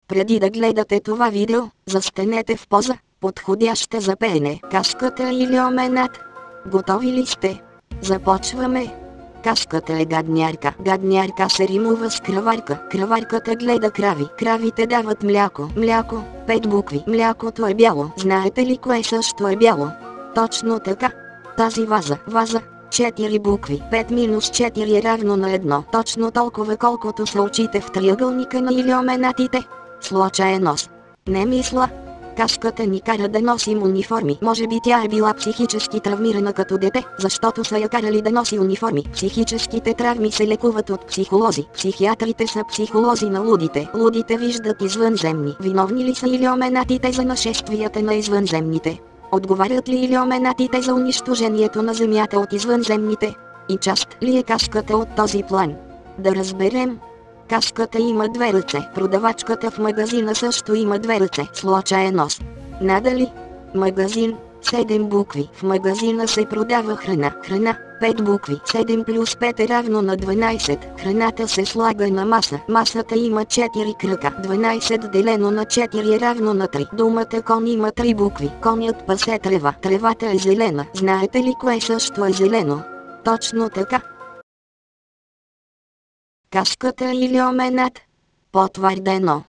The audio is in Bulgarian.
Преди да гледате това видео, застанете в поза, подходяща за пеене. Кашката или оменат? Готови ли сте? Започваме. Кашката е гаднярка. Гаднярка се римува с кръварка. Кръварката гледа крави. Кравите дават мляко. Мляко. 5 букви. Млякото е бяло. Знаете ли кое също е бяло? Точно така. Тази ваза. Ваза. 4 букви. 5 минус 4 е равно на 1. Точно толкова колкото са очите в триъгълника на илиоменатите. Случайност. Не мисля. Кашката ни кара да носим униформи. Може би тя е била психически травмирана като дете, защото са я карали да носи униформи. Психическите травми се лекуват от психолози. Психиатрите са психолози на лудите. Лудите виждат извънземни. Виновни ли са илиоменатите за нашествията на извънземните? Отговарят ли илиоменатите за унищожението на Земята от извънземните? И част ли е кашката от този план? Да разберем. Кашката има 2 ръце. Продавачката в магазина също има 2 ръце. Случайност. Надали? Магазин. 7 букви. В магазина се продава храна. Храна. 5 букви. 7 плюс 5 е равно на 12. Храната се слага на маса. Масата има 4 кръка. 12 делено на 4 е равно на 3. Думата кон има 3 букви. Конят пасе трева. Тревата е зелена. Знаете ли кое също е зелено? Точно така. Кашката или оменат? Потвърдено.